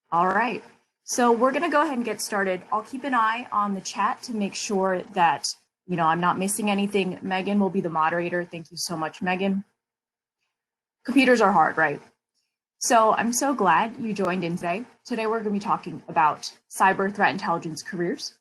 All right. So we're going to go ahead and get started. I'll keep an eye on the chat to make sure that, I'm not missing anything. Megan will be the moderator. Thank you so much, Megan. Computers are hard, right? So I'm so glad you joined in today. Today we're going to be talking about cyber threat intelligence careers.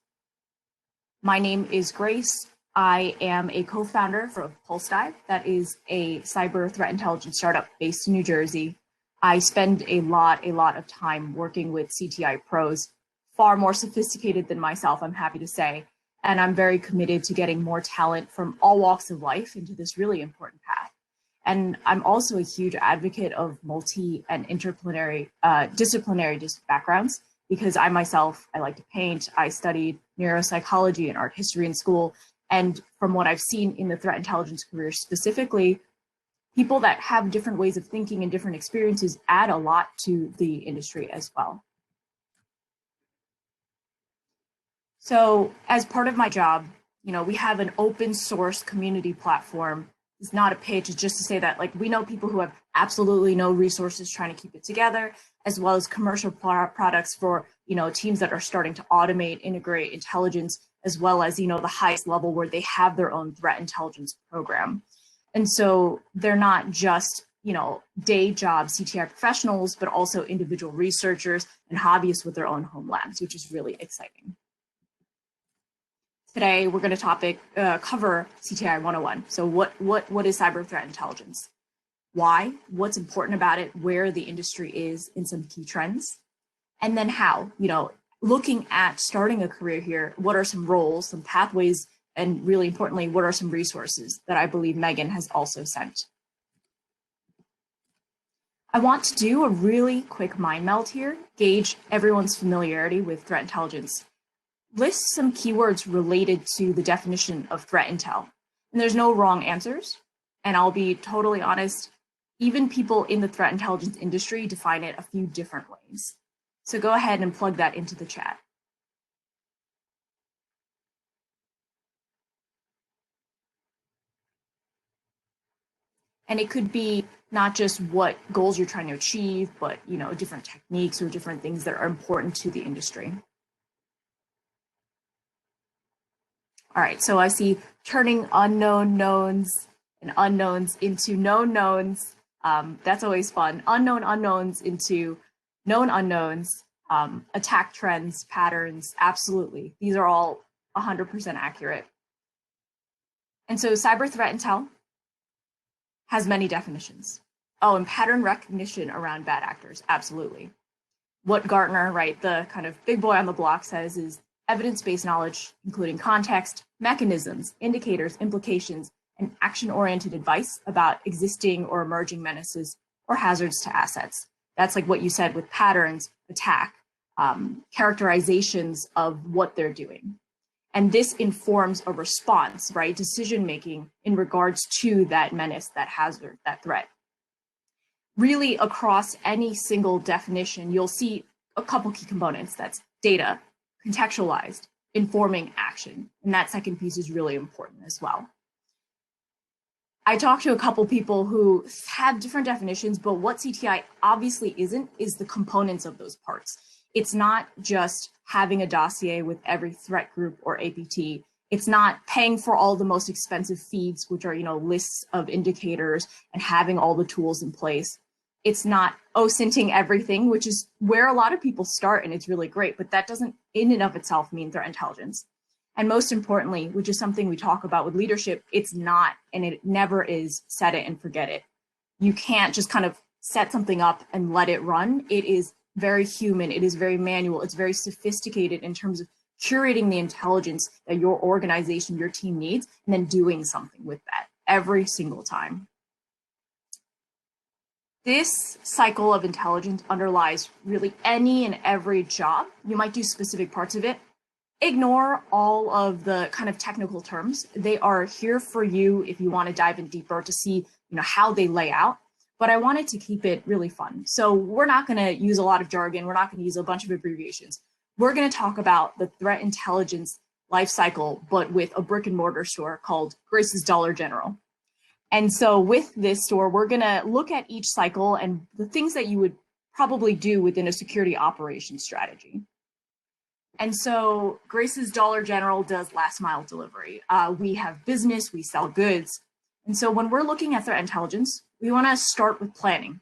My name is Grace. I am a co-founder for PulseDive. That is a cyber threat intelligence startup based in New Jersey. I spend a lot of time working with CTI pros, far more sophisticated than myself, I'm happy to say. And I'm very committed to getting more talent from all walks of life into this really important path. And I'm also a huge advocate of multi and interdisciplinary backgrounds, because I myself, I like to paint. I studied neuropsychology and art history in school. And from what I've seen in the threat intelligence career specifically, people that have different ways of thinking and different experiences add a lot to the industry as well. So as part of my job, we have an open source community platform. It's not a pitch, it's just to say that we know people who have absolutely no resources trying to keep it together, as well as commercial products for, teams that are starting to automate, integrate intelligence, as well as, the highest level where they have their own threat intelligence program. And so they're not just, day job CTI professionals, but also individual researchers and hobbyists with their own home labs, which is really exciting. Today, we're going to cover CTI 101. So what is cyber threat intelligence? Why? What's important about it? Where the industry is in some key trends? And then how? Looking at starting a career here, what are some roles, some pathways, and really importantly, what are some resources that I believe Megan has also sent? I want to do a really quick MindMeld here, gauge everyone's familiarity with threat intelligence. List some keywords related to the definition of threat intel. And there's no wrong answers. And I'll be totally honest, even people in the threat intelligence industry define it a few different ways. So go ahead and plug that into the chat. And it could be not just what goals you're trying to achieve, but different techniques or different things that are important to the industry. All right, so I see turning unknown knowns and unknowns into known knowns. That's always fun. Unknown unknowns into known unknowns, attack trends, patterns, absolutely. These are all 100% accurate. And so cyber threat intel has many definitions. Oh, and pattern recognition around bad actors, absolutely. What Gartner, right, the kind of big boy on the block says is evidence-based knowledge, including context, mechanisms, indicators, implications, and action-oriented advice about existing or emerging menaces or hazards to assets. That's like what you said with patterns, attack, characterizations of what they're doing. And this informs a response, right? Decision-making in regards to that menace, that hazard, that threat. Really, across any single definition, you'll see a couple key components. That's data, contextualized, informing action. And that second piece is really important as well. I talked to a couple people who have different definitions, but what CTI obviously isn't is the components of those parts. It's not just having a dossier with every threat group or APT. It's not paying for all the most expensive feeds, which are, lists of indicators and having all the tools in place. It's not OSINTing everything, which is where a lot of people start, and it's really great, but that doesn't in and of itself mean threat intelligence. And most importantly, which is something we talk about with leadership, it's not, and it never is, set it and forget it. You can't just kind of set something up and let it run. It is very human, it is very manual, it's very sophisticated in terms of curating the intelligence that your organization, your team needs, and then doing something with that every single time. This cycle of intelligence underlies really any and every job. You might do specific parts of it. Ignore all of the kind of technical terms. They are here for you if you want to dive in deeper to see, how they lay out. But I wanted to keep it really fun. So we're not going to use a lot of jargon. We're not going to use a bunch of abbreviations. We're going to talk about the threat intelligence lifecycle, but with a brick and mortar store called Grace's Dollar General. And so with this store, we're going to look at each cycle and the things that you would probably do within a security operations strategy. And so Grace's Dollar General does last mile delivery. We have business, we sell goods. And so when we're looking at threat intelligence, we want to start with planning.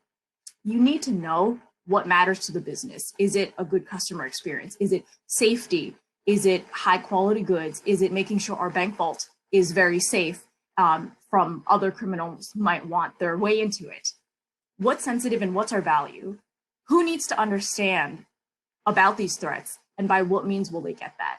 You need to know what matters to the business. Is it a good customer experience? Is it safety? Is it high quality goods? Is it making sure our bank vault is very safe from other criminals who might want their way into it? What's sensitive and what's our value? Who needs to understand about these threats, and by what means will they get that?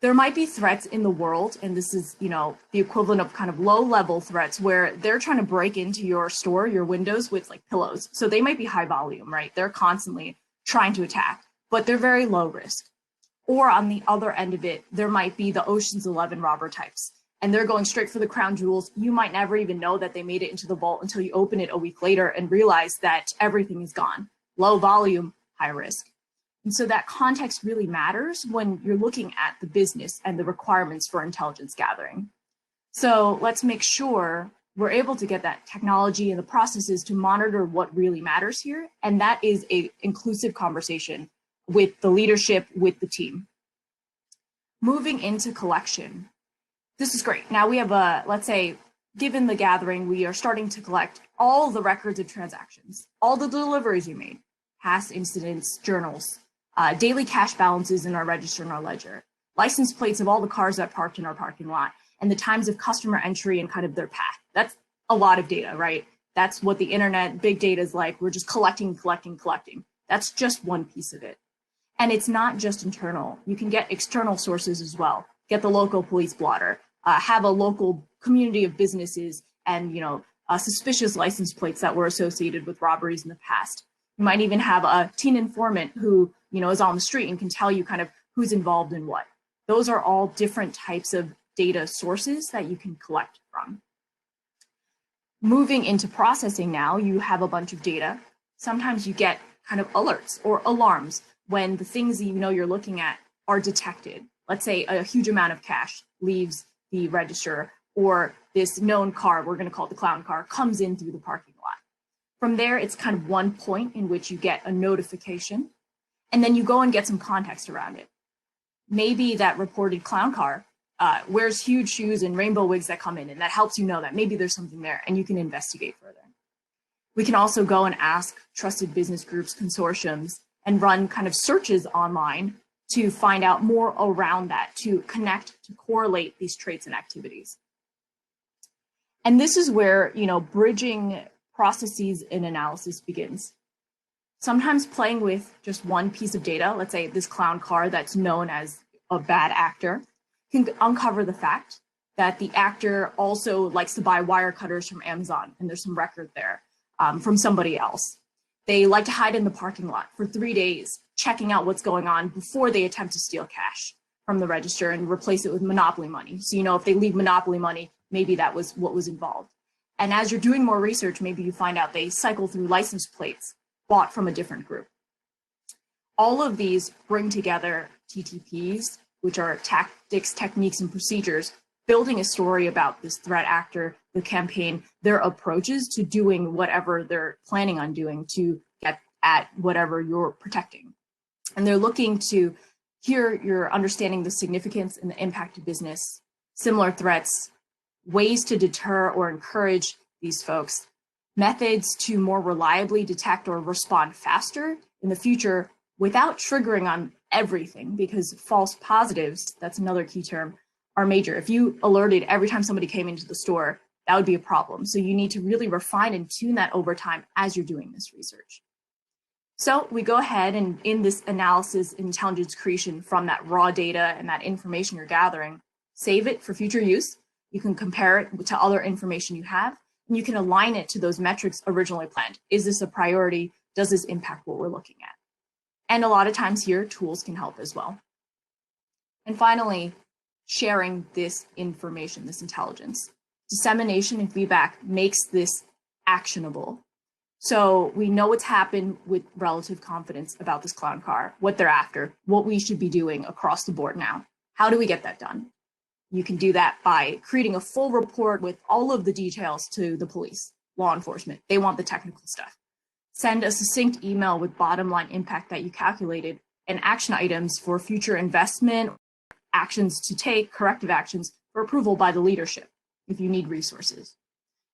There might be threats in the world, and this is, the equivalent of kind of low-level threats where they're trying to break into your store, your windows with like pillows. So they might be high volume, right? They're constantly trying to attack, but they're very low risk. Or on the other end of it, there might be the Ocean's 11 robber types, and they're going straight for the crown jewels. You might never even know that they made it into the vault until you open it a week later and realize that everything is gone. Low volume, high risk. And so that context really matters when you're looking at the business and the requirements for intelligence gathering. So let's make sure we're able to get that technology and the processes to monitor what really matters here. And that is an inclusive conversation with the leadership, with the team. Moving into collection. This is great. Now we have let's say, given the gathering, we are starting to collect all the records of transactions, all the deliveries you made, past incidents, journals, daily cash balances in our register and our ledger, license plates of all the cars that parked in our parking lot, and the times of customer entry and kind of their path. That's a lot of data, right? That's what the internet, big data is like. We're just collecting. That's just one piece of it. And it's not just internal. You can get external sources as well. Get the local police blotter, have a local community of businesses and, suspicious license plates that were associated with robberies in the past. You might even have a teen informant who, is on the street and can tell you kind of who's involved in what. Those are all different types of data sources that you can collect from. Moving into processing now, you have a bunch of data. Sometimes you get kind of alerts or alarms when the things that you're looking at are detected. Let's say a huge amount of cash leaves the register, or this known car, we're going to call it the clown car, comes in through the parking lot. From there, it's kind of one point in which you get a notification, and then you go and get some context around it. Maybe that reported clown car wears huge shoes and rainbow wigs that come in, and that helps you know that maybe there's something there, and you can investigate further. We can also go and ask trusted business groups, consortiums, and run kind of searches online to find out more around that, to connect, to correlate these traits and activities. And this is where, bridging processes and analysis begins. Sometimes playing with just one piece of data, let's say this clown car that's known as a bad actor, can uncover the fact that the actor also likes to buy wire cutters from Amazon, and there's some record there from somebody else. They like to hide in the parking lot for 3 days, checking out what's going on before they attempt to steal cash from the register and replace it with Monopoly money. So, if they leave Monopoly money, maybe that was what was involved. And as you're doing more research, maybe you find out they cycle through license plates bought from a different group. All of these bring together TTPs, which are tactics, techniques, and procedures, building a story about this threat actor, the campaign, their approaches to doing whatever they're planning on doing to get at whatever you're protecting. And they're looking to hear you're understanding the significance and the impact of business, similar threats, ways to deter or encourage these folks, methods to more reliably detect or respond faster in the future without triggering on everything, because false positives, that's another key term, are major. If you alerted every time somebody came into the store, that would be a problem. So you need to really refine and tune that over time as you're doing this research. So we go ahead and in this analysis, intelligence creation from that raw data and that information you're gathering, save it for future use. You can compare it to other information you have, and you can align it to those metrics originally planned. Is this a priority? Does this impact what we're looking at? And a lot of times here, tools can help as well. And finally, sharing this information, this intelligence. Dissemination and feedback makes this actionable. So we know what's happened with relative confidence about this clown car, what they're after, what we should be doing across the board now. How do we get that done? You can do that by creating a full report with all of the details to the police, law enforcement. They want the technical stuff. Send a succinct email with bottom line impact that you calculated and action items for future investment, actions to take, corrective actions for approval by the leadership if you need resources.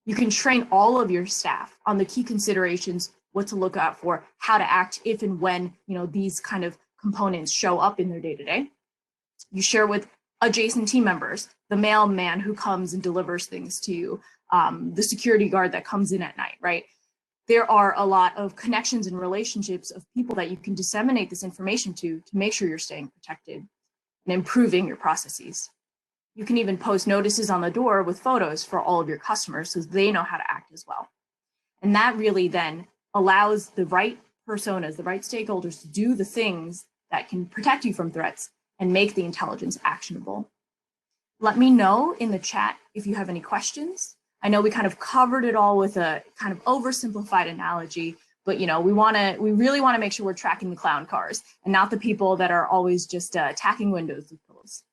You can train all of your staff on the key considerations, what to look out for, how to act if and when these kind of components show up in their day-to-day. You share with adjacent team members, the mailman who comes and delivers things to you, the security guard that comes in at night, right? There are a lot of connections and relationships of people that you can disseminate this information to make sure you're staying protected and improving your processes. You can even post notices on the door with photos for all of your customers so they know how to act as well. And that really then allows the right personas, the right stakeholders to do the things that can protect you from threats and make the intelligence actionable. Let me know in the chat if you have any questions. I know we kind of covered it all with a kind of oversimplified analogy, but we really want to make sure we're tracking the clown cars and not the people that are always just attacking windows with pillows.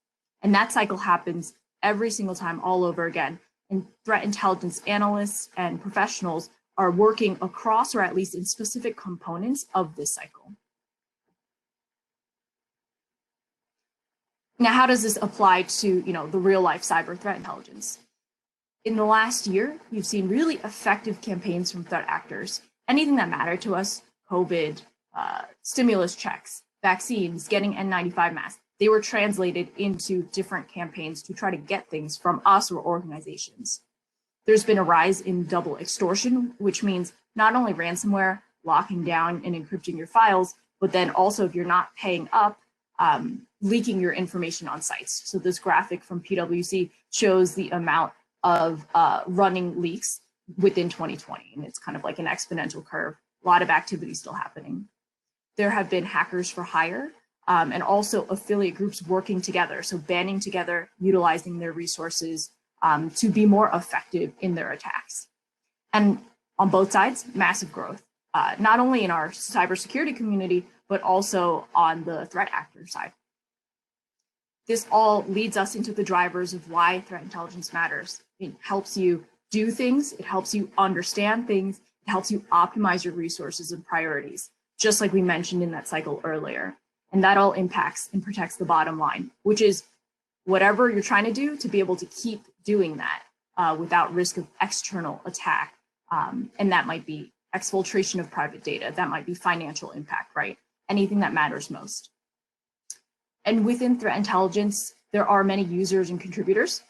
And that cycle happens every single time all over again. And threat intelligence analysts and professionals are working across, or at least in specific components of this cycle. Now, how does this apply to the real life cyber threat intelligence? In the last year, you've seen really effective campaigns from threat actors. Anything that mattered to us, COVID, stimulus checks, vaccines, getting N95 masks, they were translated into different campaigns to try to get things from us or organizations. There's been a rise in double extortion, which means not only ransomware, locking down and encrypting your files, but then also if you're not paying up, leaking your information on sites. So this graphic from PwC shows the amount of running leaks within 2020, and it's kind of like an exponential curve. A lot of activity still happening. There have been hackers for hire and also affiliate groups working together, so banding together, utilizing their resources to be more effective in their attacks. And on both sides, massive growth, not only in our cybersecurity community, but also on the threat actor side. This all leads us into the drivers of why threat intelligence matters. It helps you do things, it helps you understand things, it helps you optimize your resources and priorities, just like we mentioned in that cycle earlier. And that all impacts and protects the bottom line, which is whatever you're trying to do to be able to keep doing that without risk of external attack. And that might be exfiltration of private data, that might be financial impact, right? Anything that matters most. And within threat intelligence, there are many users and contributors.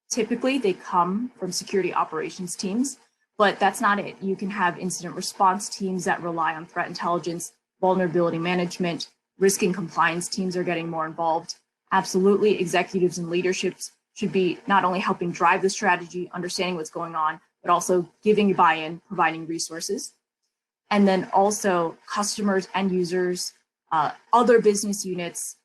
Typically, they come from security operations teams, but that's not it. You can have incident response teams that rely on threat intelligence, vulnerability management, risk and compliance teams are getting more involved. Absolutely, executives and leaderships should be not only helping drive the strategy, understanding what's going on, but also giving buy-in, providing resources. And then also customers, end users, other business units,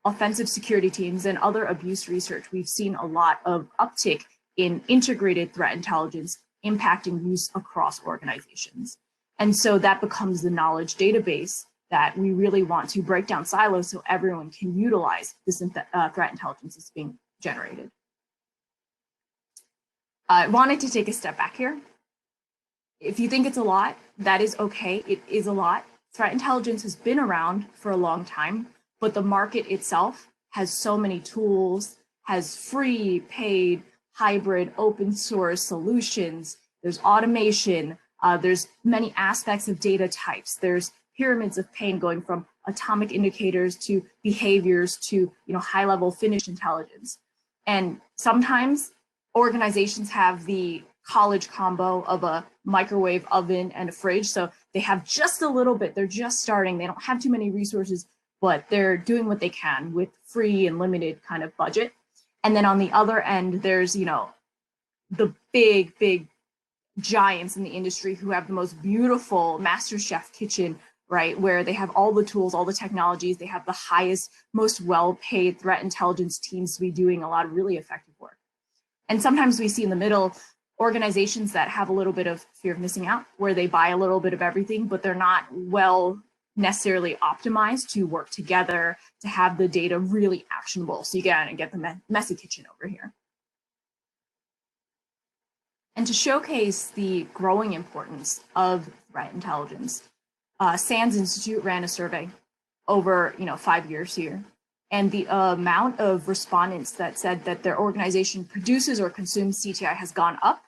offensive security teams, and other abuse research. We've seen a lot of uptick in integrated threat intelligence impacting use across organizations. And so that becomes the knowledge database that we really want to break down silos so everyone can utilize this threat intelligence that's being generated. I wanted to take a step back here. If you think it's a lot, that is okay. It is a lot. Threat intelligence has been around for a long time, but the market itself has so many tools, has free, paid, hybrid, open source solutions. There's automation. There's many aspects of data types. There's pyramids of pain going from atomic indicators to behaviors to high-level finished intelligence. And sometimes organizations have the college combo of a microwave oven and a fridge. So they have just a little bit, they're just starting, they don't have too many resources, but they're doing what they can with free and limited kind of budget. And then on the other end, there's, the big giants in the industry who have the most beautiful master chef kitchen, right? Where they have all the tools, all the technologies, they have the highest, most well-paid threat intelligence teams to be doing a lot of really effective work. And sometimes we see in the middle organizations that have a little bit of fear of missing out, where they buy a little bit of everything, but they're not well necessarily optimized to work together to have the data really actionable. So you get the messy kitchen over here. And to showcase the growing importance of threat intelligence, SANS Institute ran a survey over 5 years here. And the amount of respondents that said that their organization produces or consumes CTI has gone up,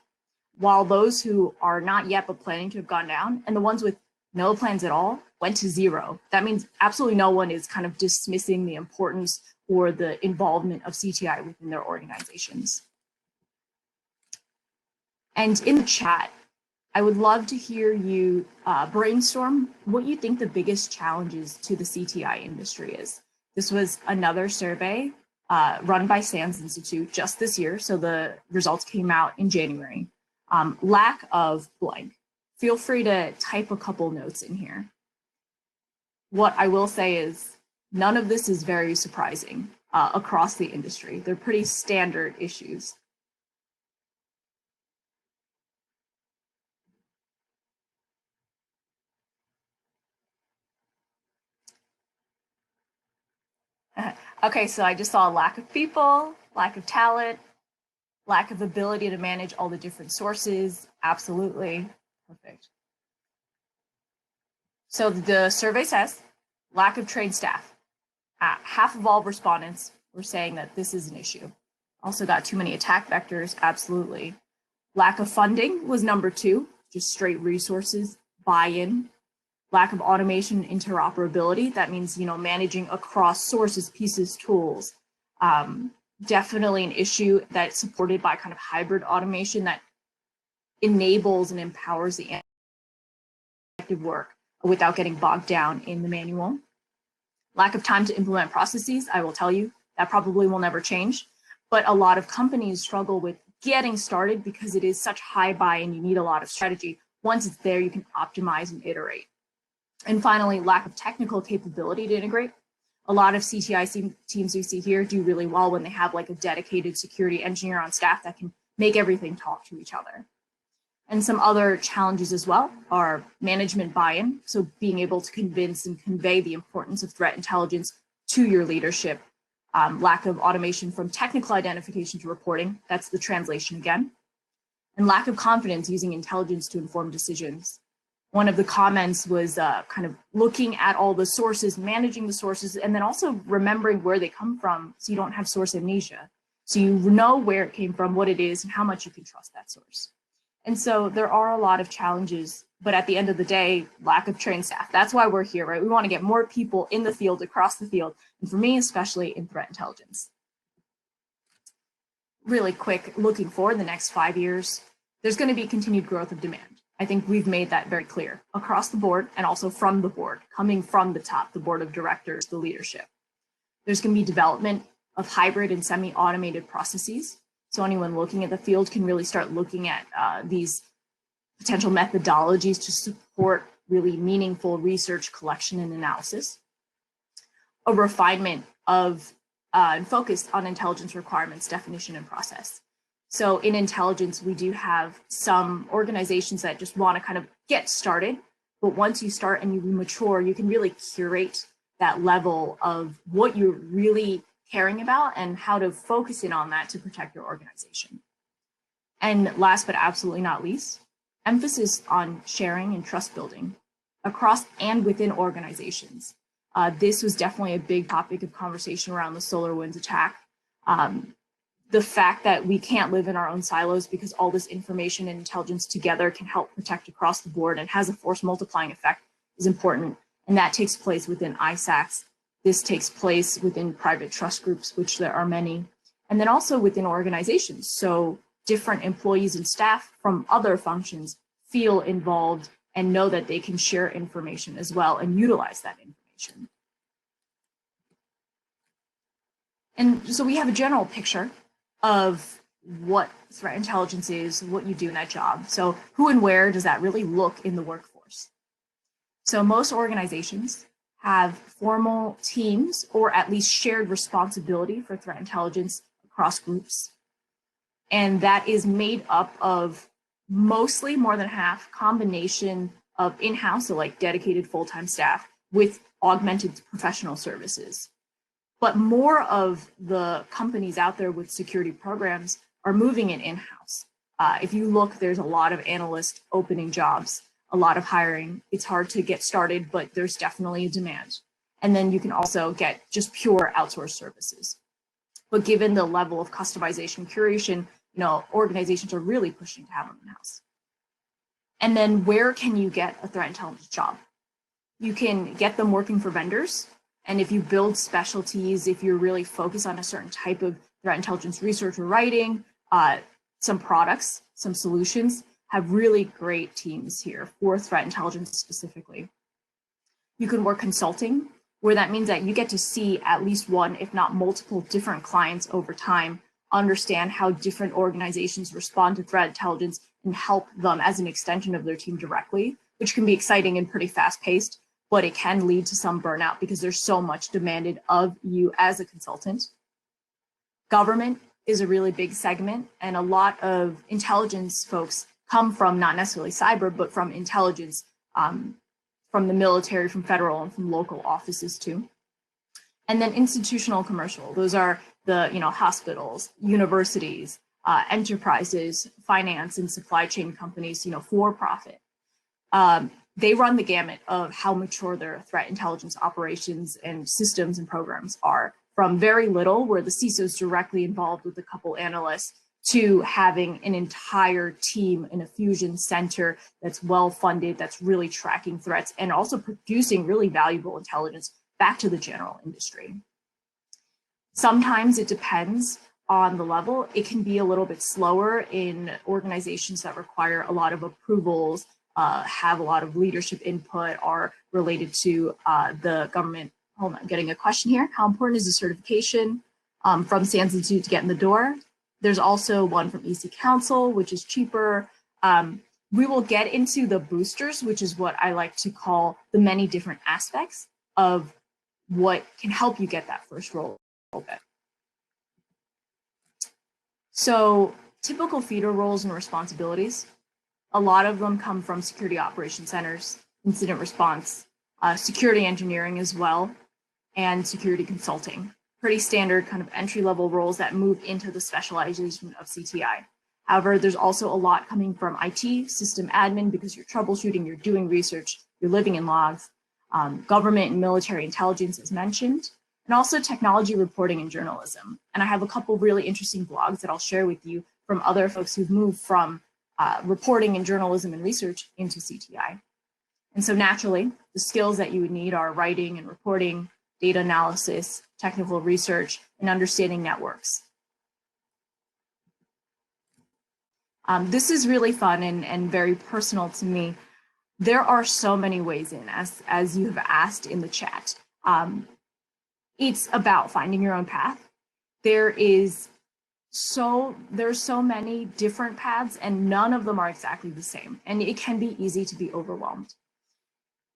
while those who are not yet but planning to have gone down, and the ones with no plans at all went to zero. That means absolutely no one is kind of dismissing the importance or the involvement of CTI within their organizations. And in the chat, I would love to hear you brainstorm what you think the biggest challenges to the CTI industry is. This was another survey run by SANS Institute just this year, so the results came out in January. Lack of blank. Feel free to type a couple notes in here. What I will say is none of this is very surprising across the industry. They're pretty standard issues. Okay, so I just saw a lack of people, lack of talent, lack of ability to manage all the different sources. Absolutely. Perfect. So the survey says lack of trained staff. Half of all respondents were saying that this is an issue. Also got too many attack vectors. Absolutely. Lack of funding was number 2, just straight resources, buy-in. Lack of automation interoperability. That means, managing across sources, pieces, tools. Definitely an issue that's supported by kind of hybrid automation that enables and empowers the effective work without getting bogged down in the manual. Lack of time to implement processes. I will tell you that probably will never change, but a lot of companies struggle with getting started because it is such high buy-in. You need a lot of strategy. Once it's there, you can optimize and iterate. And finally, lack of technical capability to integrate. A lot of CTI teams we see here do really well when they have like a dedicated security engineer on staff that can make everything talk to each other. And some other challenges as well are management buy-in. So being able to convince and convey the importance of threat intelligence to your leadership. Lack of automation from technical identification to reporting. That's the translation again. And lack of confidence using intelligence to inform decisions. One of the comments was kind of looking at all the sources, managing the sources, and then also remembering where they come from so you don't have source amnesia. So you know where it came from, what it is, and how much you can trust that source. And so there are a lot of challenges, but at the end of the day, lack of trained staff. That's why we're here, right? We want to get more people in the field, across the field, and for me, especially in threat intelligence. Really quick, looking forward the next 5 years, there's going to be continued growth of demand. I think we've made that very clear across the board and also from the board, coming from the top, the board of directors, the leadership. There's going to be development of hybrid and semi-automated processes. So anyone looking at the field can really start looking at these potential methodologies to support really meaningful research, collection, and analysis. A refinement of and focus on intelligence requirements, definition, and process. So in intelligence, we do have some organizations that just want to kind of get started, but once you start and you mature, you can really curate that level of what you're really caring about and how to focus in on that to protect your organization. And last but absolutely not least, emphasis on sharing and trust building across and within organizations. This was definitely a big topic of conversation around the SolarWinds attack. The fact that we can't live in our own silos because all this information and intelligence together can help protect across the board and has a force multiplying effect is important. And that takes place within ISACs. This takes place within private trust groups, which there are many, and then also within organizations. So different employees and staff from other functions feel involved and know that they can share information as well and utilize that information. And so we have a general picture of what threat intelligence is, what you do in that job. So who and where does that really look in the workforce? So most organizations have formal teams or at least shared responsibility for threat intelligence across groups. And that is made up of mostly more than half combination of in-house, so like dedicated full-time staff with augmented professional services. But more of the companies out there with security programs are moving it in-house. If you look, there's a lot of analyst opening jobs, a lot of hiring. It's hard to get started, but there's definitely a demand. And then you can also get just pure outsourced services. But given the level of customization, curation, organizations are really pushing to have them in-house. And then where can you get a threat intelligence job? You can get them working for vendors. And if you build specialties, if you're really focused on a certain type of threat intelligence research or writing, some products, some solutions have really great teams here for threat intelligence specifically. You can work consulting, where that means that you get to see at least one, if not multiple different clients over time, understand how different organizations respond to threat intelligence and help them as an extension of their team directly, which can be exciting and pretty fast-paced, but it can lead to some burnout because there's so much demanded of you as a consultant. Government is a really big segment, and a lot of intelligence folks come from not necessarily cyber, but from intelligence, from the military, from federal, and from local offices too. And then institutional commercial, those are the hospitals, universities, enterprises, finance and supply chain companies, for profit. They run the gamut of how mature their threat intelligence operations and systems and programs are, from very little, where the CISO is directly involved with a couple analysts, to having an entire team in a fusion center that's well funded, that's really tracking threats and also producing really valuable intelligence back to the general industry. Sometimes it depends on the level. It can be a little bit slower in organizations that require a lot of approvals, have a lot of leadership input, are related to the government. Hold on, I'm getting a question here. How important is the certification from SANS Institute to get in the door? There's also one from EC Council, which is cheaper. We will get into the boosters, which is what I like to call the many different aspects of what can help you get that first role. So typical feeder roles and responsibilities, a lot of them come from security operations centers, incident response, security engineering as well, and security consulting. Pretty standard kind of entry-level roles that move into the specialization of CTI. However, there's also a lot coming from IT, system admin, because you're troubleshooting, you're doing research, you're living in logs, government and military intelligence as mentioned, and also technology reporting and journalism. And I have a couple really interesting blogs that I'll share with you from other folks who've moved from reporting and journalism and research into CTI. And so naturally, the skills that you would need are writing and reporting, data analysis, technical research, and understanding networks. This is really fun and very personal to me. There are so many ways in, as you have asked in the chat. It's about finding your own path. There's so many different paths, and none of them are exactly the same. And it can be easy to be overwhelmed.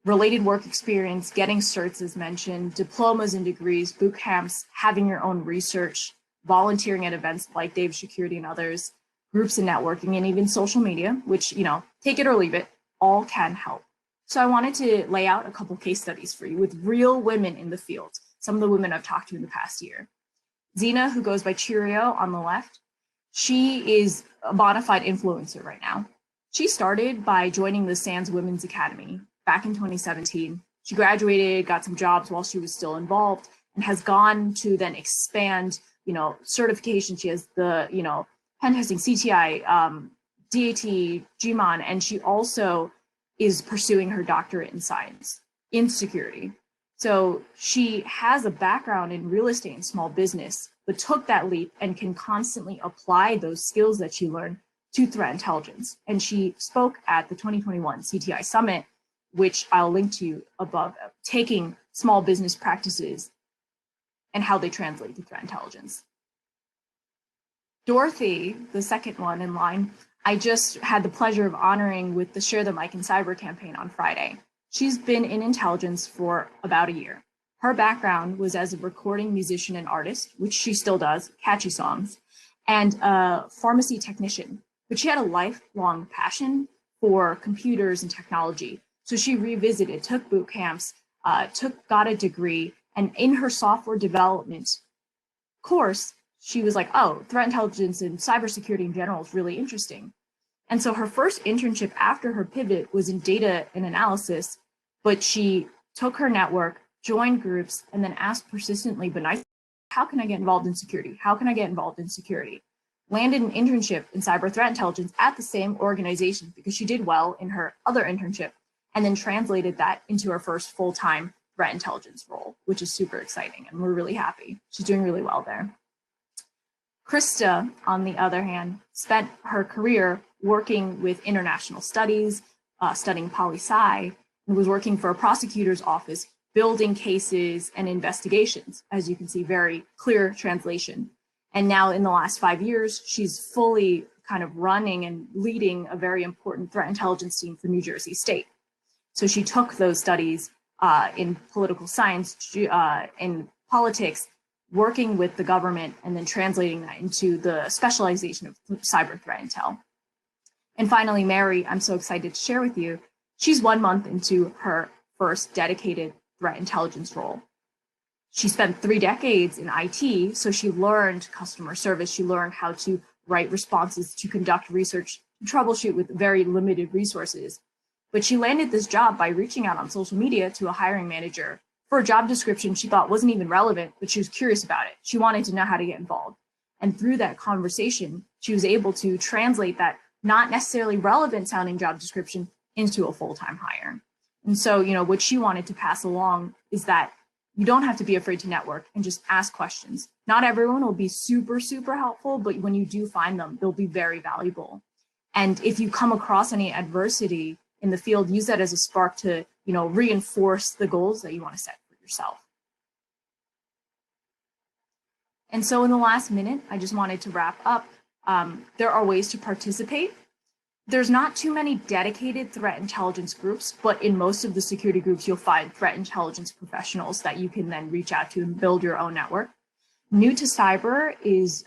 Related work experience, getting certs as mentioned, diplomas and degrees, boot camps, having your own research, volunteering at events like Dave Security and others, groups and networking, and even social media, which, take it or leave it, all can help. So I wanted to lay out a couple case studies for you with real women in the field, some of the women I've talked to in the past year. Zena, who goes by Cheerio on the left, she is a bona fide influencer right now. She started by joining the SANS Women's Academy back in 2017. She graduated, got some jobs while she was still involved, and has gone to then expand, certification. She has the, pen testing, CTI, DAT, GMON, and she also is pursuing her doctorate in science in security. So she has a background in real estate and small business, but took that leap and can constantly apply those skills that she learned to threat intelligence. And she spoke at the 2021 CTI Summit, which I'll link to you above, taking small business practices and how they translate to threat intelligence. Dorothy, the second one in line, I just had the pleasure of honoring with the Share the Mic in Cyber campaign on Friday. She's been in intelligence for about a year. Her background was as a recording musician and artist, which she still does, catchy songs, and a pharmacy technician. But she had a lifelong passion for computers and technology. So she revisited, took boot camps, got a degree, and in her software development course, she was like, oh, threat intelligence and cybersecurity in general is really interesting. And so her first internship after her pivot was in data and analysis, but she took her network, joined groups, and then asked persistently, but nicely, how can I get involved in security? How can I get involved in security? Landed an internship in cyber threat intelligence at the same organization because she did well in her other internship, and then translated that into her first full-time threat intelligence role, which is super exciting. And we're really happy. She's doing really well there. Krista, on the other hand, spent her career working with international studies, studying poli-sci, and was working for a prosecutor's office, building cases and investigations. As you can see, very clear translation. And now in the last 5 years, she's fully kind of running and leading a very important threat intelligence team for New Jersey State. So she took those studies in political science, in politics, working with the government, and then translating that into the specialization of cyber threat intel. And finally, Mary, I'm so excited to share with you, she's 1 month into her first dedicated threat intelligence role. She spent 3 decades in IT, so she learned customer service. She learned how to write responses, to conduct research, to troubleshoot with very limited resources. But she landed this job by reaching out on social media to a hiring manager for a job description she thought wasn't even relevant, but she was curious about it. She wanted to know how to get involved. And through that conversation, she was able to translate that not necessarily relevant sounding job description into a full-time hire. And so, what she wanted to pass along is that you don't have to be afraid to network and just ask questions. Not everyone will be super, super helpful, but when you do find them, they'll be very valuable. And if you come across any adversity in the field, use that as a spark to, reinforce the goals that you want to set for yourself. And so in the last minute, I just wanted to wrap up. There are ways to participate. There's not too many dedicated threat intelligence groups, but in most of the security groups, you'll find threat intelligence professionals that you can then reach out to and build your own network. New to Cyber is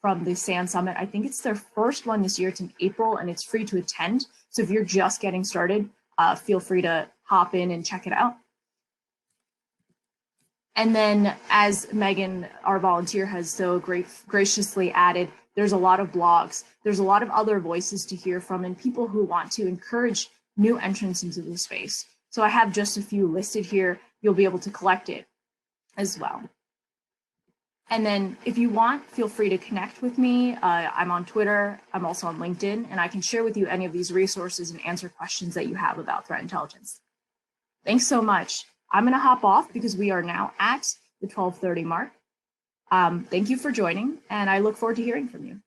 from the SAN Summit. I think it's their first one this year. It's in April, and it's free to attend. So if you're just getting started, feel free to hop in and check it out. And then, as Megan, our volunteer, has so graciously added, there's a lot of blogs. There's a lot of other voices to hear from and people who want to encourage new entrants into the space. So I have just a few listed here. You'll be able to collect it as well. And then if you want, feel free to connect with me. I'm on Twitter. I'm also on LinkedIn, and I can share with you any of these resources and answer questions that you have about threat intelligence. Thanks so much. I'm going to hop off because we are now at the 12:30 mark. Thank you for joining, and I look forward to hearing from you.